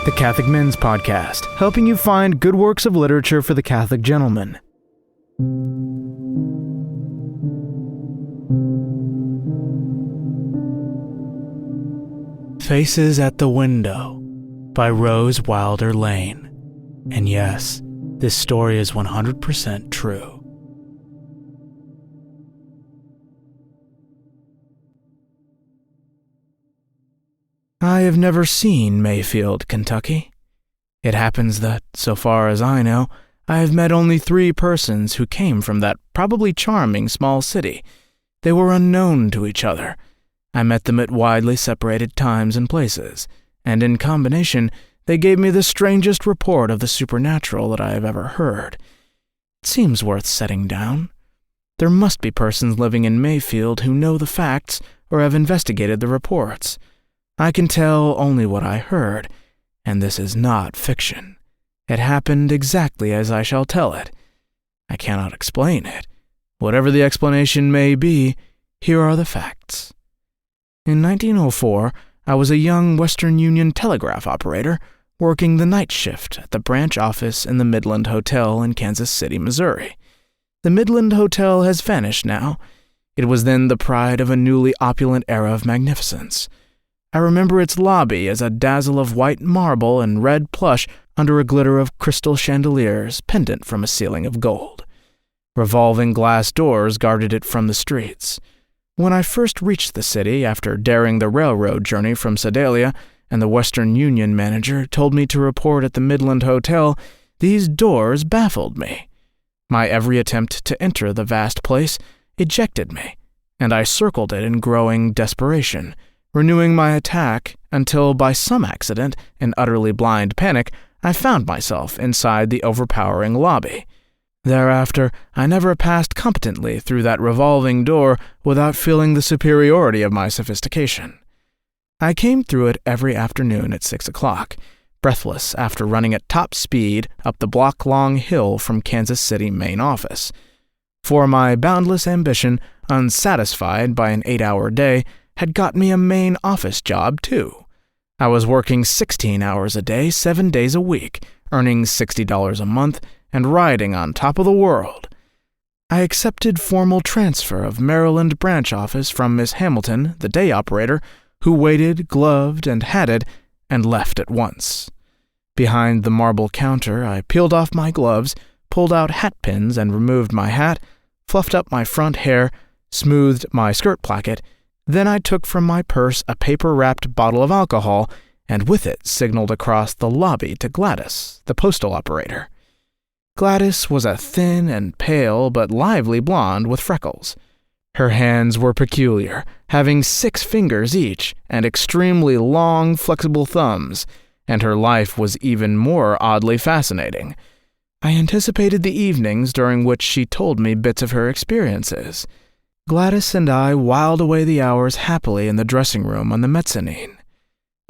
The Catholic Men's Podcast, helping you find good works of literature for the Catholic gentleman. Faces at the Window by Rose Wilder Lane. And yes, this story is 100% true. I have never seen Mayfield, Kentucky. It happens that, so far as I know, I have met only 3 persons who came from that probably charming small city. They were unknown to each other. I met them at widely separated times and places, and in combination, they gave me the strangest report of the supernatural that I have ever heard. It seems worth setting down. There must be persons living in Mayfield who know the facts or have investigated the reports. I can tell only what I heard, and this is not fiction. It happened exactly as I shall tell it. I cannot explain it. Whatever the explanation may be, here are the facts. In 1904, I was a young Western Union telegraph operator working the night shift at the branch office in the Midland Hotel in Kansas City, Missouri. The Midland Hotel has vanished now. It was then the pride of a newly opulent era of magnificence. I remember its lobby as a dazzle of white marble and red plush under a glitter of crystal chandeliers pendant from a ceiling of gold. Revolving glass doors guarded it from the streets. When I first reached the city after daring the railroad journey from Sedalia, and the Western Union manager told me to report at the Midland Hotel, these doors baffled me. My every attempt to enter the vast place ejected me, and I circled it in growing desperation, renewing my attack until, by some accident and utterly blind panic, I found myself inside the overpowering lobby. Thereafter, I never passed competently through that revolving door without feeling the superiority of my sophistication. I came through it every afternoon at 6 o'clock, breathless after running at top speed up the block-long hill from Kansas City main office. For my boundless ambition, unsatisfied by an 8-hour day, had got me a main office job, too. I was working 16 hours a day, 7 days a week, earning $60 a month, and riding on top of the world. I accepted formal transfer of Maryland branch office from Miss Hamilton, the day operator, who waited, gloved, and hatted, and left at once. Behind the marble counter, I peeled off my gloves, pulled out hat pins and removed my hat, fluffed up my front hair, smoothed my skirt placket. Then I took from my purse a paper-wrapped bottle of alcohol, and with it signaled across the lobby to Gladys, the postal operator. Gladys was a thin and pale but lively blonde with freckles. Her hands were peculiar, having 6 fingers each and extremely long, flexible thumbs, and her life was even more oddly fascinating. I anticipated the evenings during which she told me bits of her experiences. Gladys and I whiled away the hours happily in the dressing room on the mezzanine.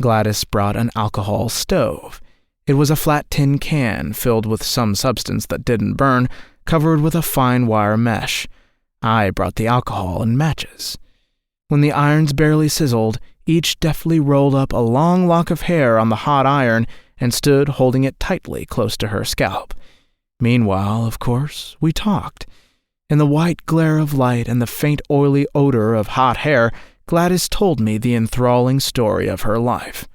Gladys brought an alcohol stove. It was a flat tin can filled with some substance that didn't burn, covered with a fine wire mesh. I brought the alcohol and matches. When the irons barely sizzled, each deftly rolled up a long lock of hair on the hot iron and stood holding it tightly close to her scalp. Meanwhile, of course, we talked. In the white glare of light and the faint oily odor of hot hair, Gladys told me the enthralling story of her life.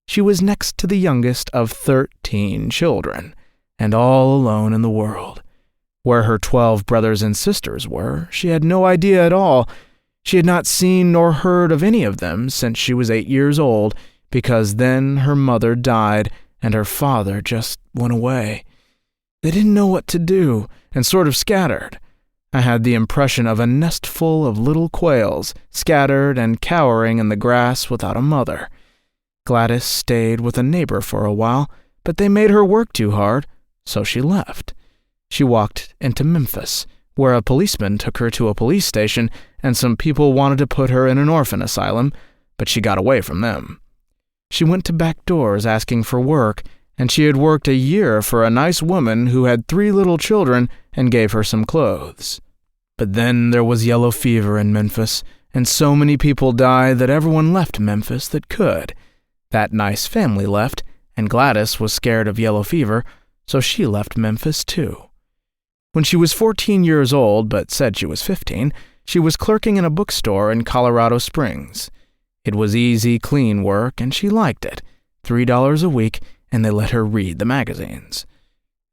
She was next to the youngest of 13 children, and all alone in the world. Where her 12 brothers and sisters were, she had no idea at all. She had not seen nor heard of any of them since she was 8 years old, because then her mother died and her father just went away. They didn't know what to do, and sort of scattered. I had the impression of a nest full of little quails, scattered and cowering in the grass without a mother. Gladys stayed with a neighbor for a while, but they made her work too hard, so she left. She walked into Memphis, where a policeman took her to a police station, and some people wanted to put her in an orphan asylum, but she got away from them. She went to back doors asking for work, and she had worked a year for a nice woman who had 3 little children and gave her some clothes. But then there was yellow fever in Memphis, and so many people died that everyone left Memphis that could. That nice family left, and Gladys was scared of yellow fever, so she left Memphis too. When she was 14 years old, but said she was 15, she was clerking in a bookstore in Colorado Springs. It was easy, clean work, and she liked it. $3 a week, and they let her read the magazines.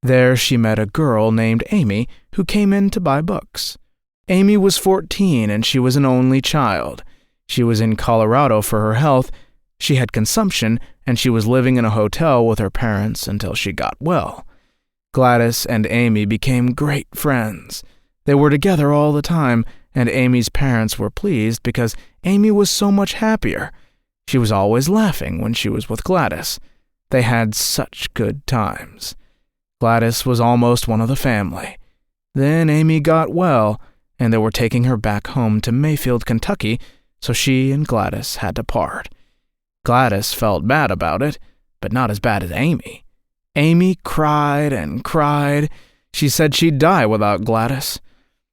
There she met a girl named Amy who came in to buy books. Amy was 14, and she was an only child. She was in Colorado for her health. She had consumption, and she was living in a hotel with her parents until she got well. Gladys and Amy became great friends. They were together all the time, and Amy's parents were pleased because Amy was so much happier. She was always laughing when she was with Gladys. They had such good times. Gladys was almost one of the family. Then Amy got well, and they were taking her back home to Mayfield, Kentucky, so she and Gladys had to part. Gladys felt bad about it, but not as bad as Amy. Amy cried and cried. She said she'd die without Gladys.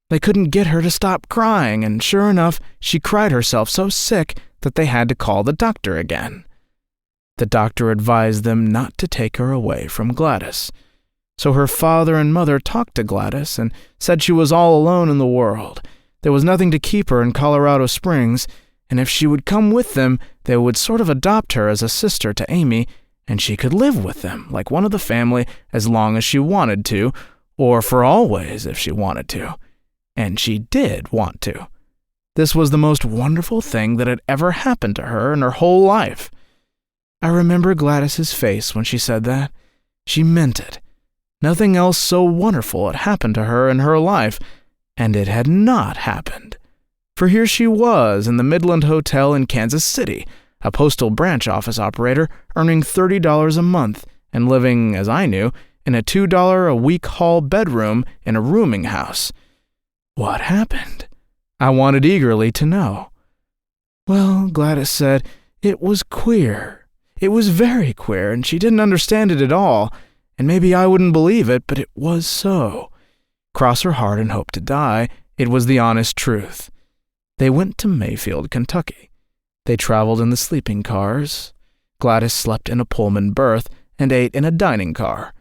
They couldn't get her to stop crying, and sure enough, she cried herself so sick that they had to call the doctor again. The doctor advised them not to take her away from Gladys. So her father and mother talked to Gladys and said she was all alone in the world. There was nothing to keep her in Colorado Springs, and if she would come with them, they would sort of adopt her as a sister to Amy, and she could live with them like one of the family as long as she wanted to, or for always if she wanted to. And she did want to. This was the most wonderful thing that had ever happened to her in her whole life. I remember Gladys's face when she said that. She meant it. Nothing else so wonderful had happened to her in her life, and it had not happened. For here she was in the Midland Hotel in Kansas City, a postal branch office operator earning $30 a month and living, as I knew, in a $2 a week hall bedroom in a rooming house. What happened? I wanted eagerly to know. Well, Gladys said, it was queer. It was very queer, and she didn't understand it at all, and maybe I wouldn't believe it, but it was so. Cross her heart and hope to die, it was the honest truth. They went to Mayfield, Kentucky. They traveled in the sleeping cars. Gladys slept in a Pullman berth and ate in a dining car.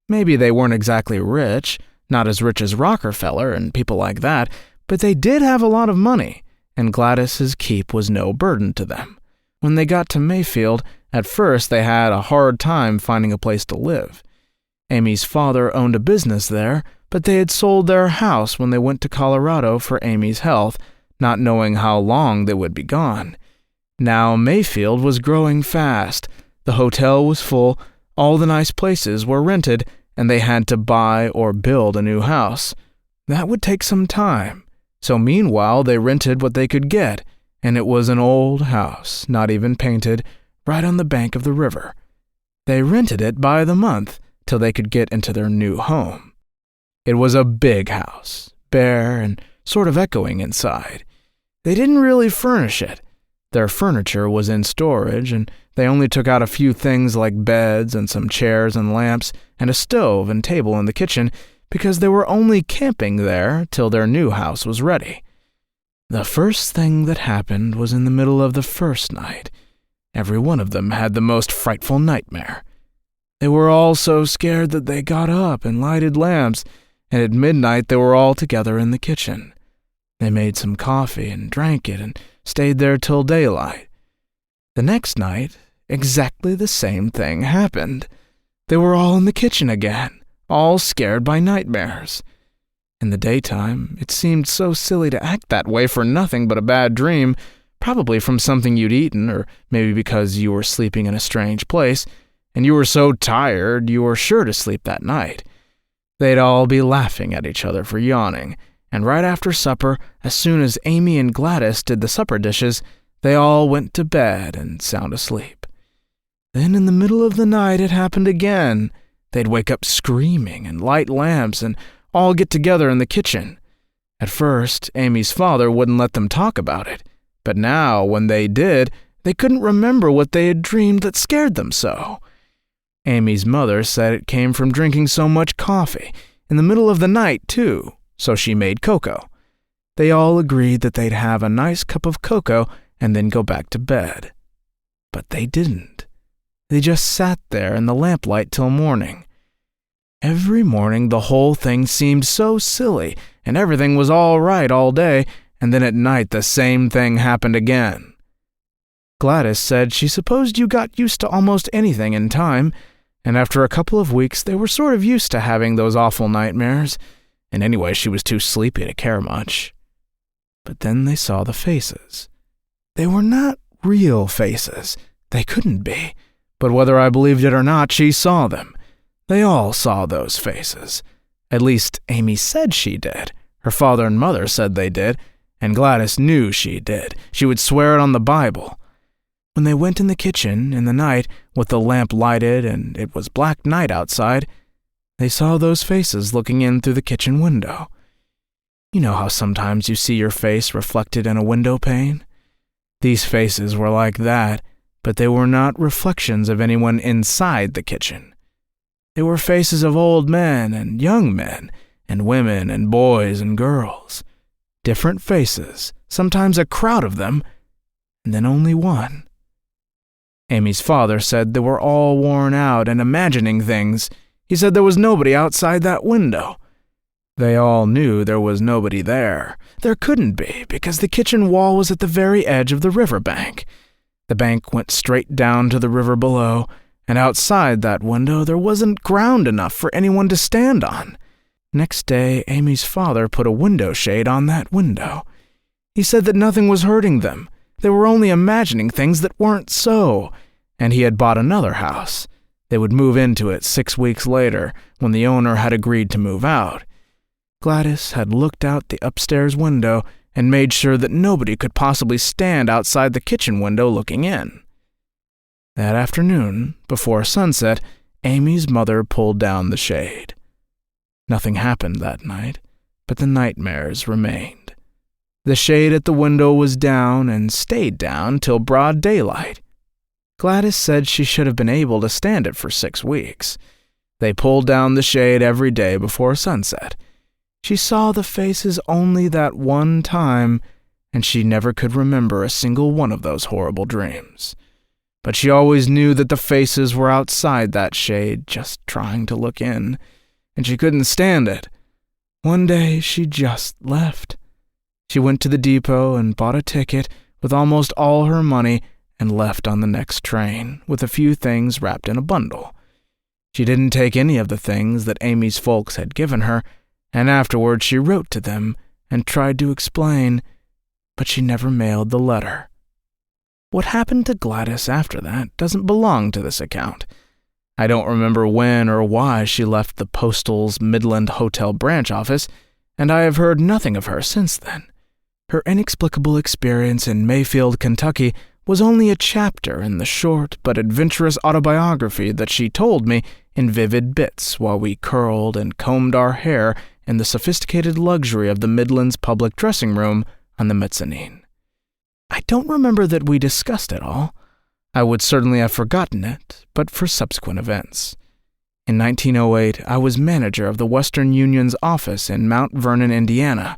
Maybe they weren't exactly rich, not as rich as Rockefeller and people like that, but they did have a lot of money, and Gladys's keep was no burden to them. When they got to Mayfield, at first they had a hard time finding a place to live. Amy's father owned a business there, but they had sold their house when they went to Colorado for Amy's health, not knowing how long they would be gone. Now Mayfield was growing fast. The hotel was full, all the nice places were rented, and they had to buy or build a new house. That would take some time. So meanwhile, they rented what they could get, and it was an old house, not even painted, right on the bank of the river. They rented it by the month till they could get into their new home. It was a big house, bare and sort of echoing inside. They didn't really furnish it. Their furniture was in storage, and they only took out a few things like beds and some chairs and lamps and a stove and table in the kitchen because they were only camping there till their new house was ready. The first thing that happened was in the middle of the first night. Every one of them had the most frightful nightmare. They were all so scared that they got up and lighted lamps, and at midnight they were all together in the kitchen. They made some coffee and drank it and stayed there till daylight. The next night, exactly the same thing happened. They were all in the kitchen again, all scared by nightmares. In the daytime, it seemed so silly to act that way for nothing but a bad dream, probably from something you'd eaten, or maybe because you were sleeping in a strange place, and you were so tired you were sure to sleep that night. They'd all be laughing at each other for yawning, and right after supper, as soon as Amy and Gladys did the supper dishes, they all went to bed and sound asleep. Then in the middle of the night it happened again. They'd wake up screaming and light lamps and all get together in the kitchen. At first, Amy's father wouldn't let them talk about it, but now, when they did, they couldn't remember what they had dreamed that scared them so. Amy's mother said it came from drinking so much coffee, in the middle of the night, too, so she made cocoa. They all agreed that they'd have a nice cup of cocoa and then go back to bed. But they didn't. They just sat there in the lamplight till morning. Every morning the whole thing seemed so silly, and everything was all right all day, and then at night the same thing happened again. Gladys said she supposed you got used to almost anything in time, and after a couple of weeks they were sort of used to having those awful nightmares, and anyway she was too sleepy to care much. But then they saw the faces. They were not real faces. They couldn't be. But whether I believed it or not, she saw them. They all saw those faces. At least Amy said she did. Her father and mother said they did, and Gladys knew she did. She would swear it on the Bible. When they went in the kitchen in the night, with the lamp lighted and it was black night outside, they saw those faces looking in through the kitchen window. You know how sometimes you see your face reflected in a window pane? These faces were like that, but they were not reflections of anyone inside the kitchen. They were faces of old men and young men, and women and boys and girls. Different faces, sometimes a crowd of them, and then only one. Amy's father said they were all worn out and imagining things. He said there was nobody outside that window. They all knew there was nobody there. There couldn't be, because the kitchen wall was at the very edge of the river bank. The bank went straight down to the river below, and outside that window there wasn't ground enough for anyone to stand on. Next day, Amy's father put a window shade on that window. He said that nothing was hurting them. They were only imagining things that weren't so, and he had bought another house. They would move into it 6 weeks later, when the owner had agreed to move out. Gladys had looked out the upstairs window and made sure that nobody could possibly stand outside the kitchen window looking in. That afternoon, before sunset, Amy's mother pulled down the shade. Nothing happened that night, but the nightmares remained. The shade at the window was down and stayed down till broad daylight. Gladys said she should have been able to stand it for 6 weeks. They pulled down the shade every day before sunset. She saw the faces only that one time, and she never could remember a single one of those horrible dreams. But she always knew that the faces were outside that shade, just trying to look in, and she couldn't stand it. One day she just left. She went to the depot and bought a ticket with almost all her money and left on the next train, with a few things wrapped in a bundle. She didn't take any of the things that Amy's folks had given her, and afterward she wrote to them and tried to explain, but she never mailed the letter. What happened to Gladys after that doesn't belong to this account. I don't remember when or why she left the Postal's Midland Hotel branch office, and I have heard nothing of her since then. Her inexplicable experience in Mayfield, Kentucky, was only a chapter in the short but adventurous autobiography that she told me in vivid bits while we curled and combed our hair in the sophisticated luxury of the Midland's public dressing room on the mezzanine. I don't remember that we discussed it all. I would certainly have forgotten it, but for subsequent events. In 1908, I was manager of the Western Union's office in Mount Vernon, Indiana.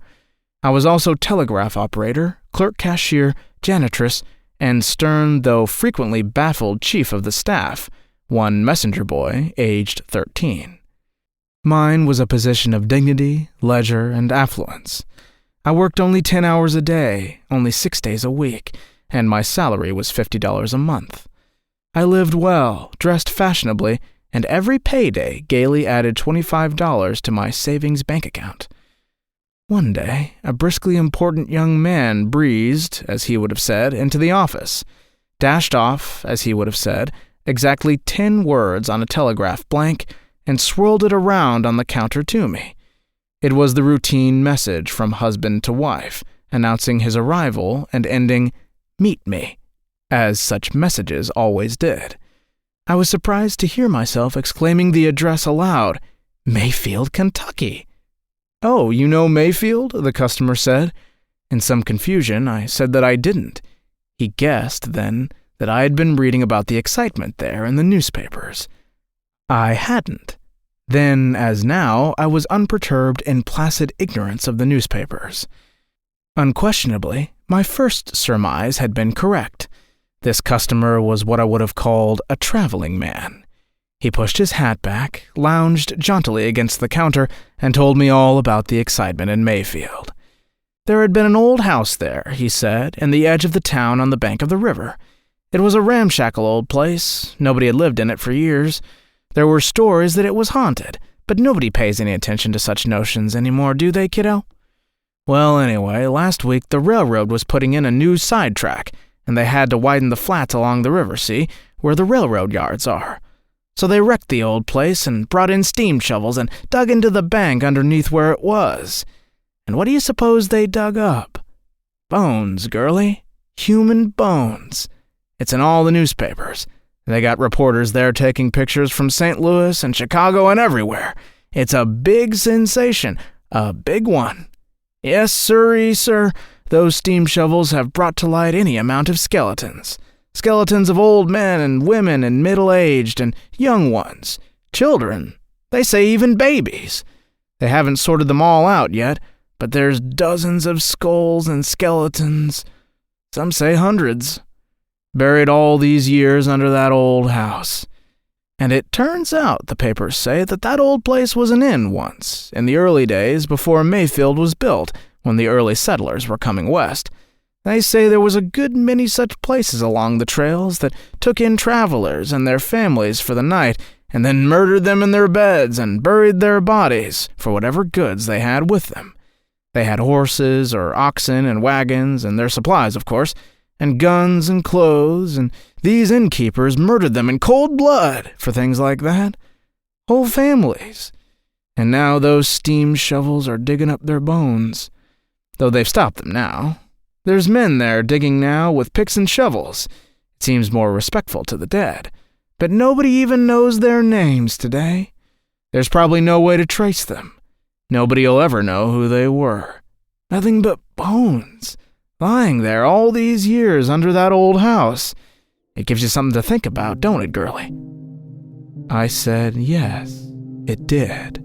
I was also telegraph operator, clerk cashier, janitress, and stern though frequently baffled chief of the staff, one messenger boy, aged 13. Mine was a position of dignity, leisure, and affluence. I worked only 10 hours a day, only 6 days a week, and my salary was $50 a month. I lived well, dressed fashionably, and every payday gaily added $25 to my savings bank account. One day, a briskly important young man breezed, as he would have said, into the office, dashed off, as he would have said, exactly 10 words on a telegraph blank, and swirled it around on the counter to me. It was the routine message from husband to wife, announcing his arrival and ending, "Meet me," as such messages always did. I was surprised to hear myself exclaiming the address aloud, "Mayfield, Kentucky." "Oh, you know Mayfield?" the customer said. In some confusion, I said that I didn't. He guessed, then, that I had been reading about the excitement there in the newspapers. I hadn't. Then, as now, I was unperturbed in placid ignorance of the newspapers. Unquestionably, my first surmise had been correct. This customer was what I would have called a traveling man. He pushed his hat back, lounged jauntily against the counter, and told me all about the excitement in Mayfield. There had been an old house there, he said, in the edge of the town on the bank of the river. It was a ramshackle old place. Nobody had lived in it for years. There were stories that it was haunted, but nobody pays any attention to such notions anymore, do they, kiddo? Well, anyway, last week the railroad was putting in a new sidetrack, and they had to widen the flats along the river, see, where the railroad yards are. So they wrecked the old place and brought in steam shovels and dug into the bank underneath where it was. And what do you suppose they dug up? Bones, girlie. Human bones. It's in all the newspapers. They got reporters there taking pictures from St. Louis and Chicago and everywhere. It's a big sensation. A big one. Yes, sirree, sir. Those steam shovels have brought to light any amount of skeletons. Skeletons of old men and women and middle-aged and young ones. Children. They say even babies. They haven't sorted them all out yet, but there's dozens of skulls and skeletons. Some say hundreds. Buried all these years under that old house. And it turns out, the papers say, that old place was an inn once, in the early days before Mayfield was built, when the early settlers were coming west. They say there was a good many such places along the trails that took in travelers and their families for the night, and then murdered them in their beds and buried their bodies for whatever goods they had with them. They had horses or oxen and wagons, and their supplies, of course, and guns and clothes, and these innkeepers murdered them in cold blood for things like that. Whole families. And now those steam shovels are digging up their bones. Though they've stopped them now. There's men there digging now with picks and shovels. It seems more respectful to the dead. But nobody even knows their names today. There's probably no way to trace them. Nobody'll ever know who they were. Nothing but bones, lying there all these years under that old house. It gives you something to think about, don't it, girlie? I said yes, it did.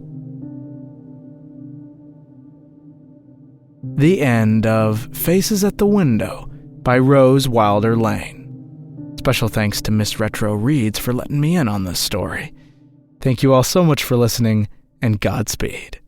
The end of Faces at the Window by Rose Wilder Lane. Special thanks to Miss Retro Reads for letting me in on this story. Thank you all so much for listening, and Godspeed.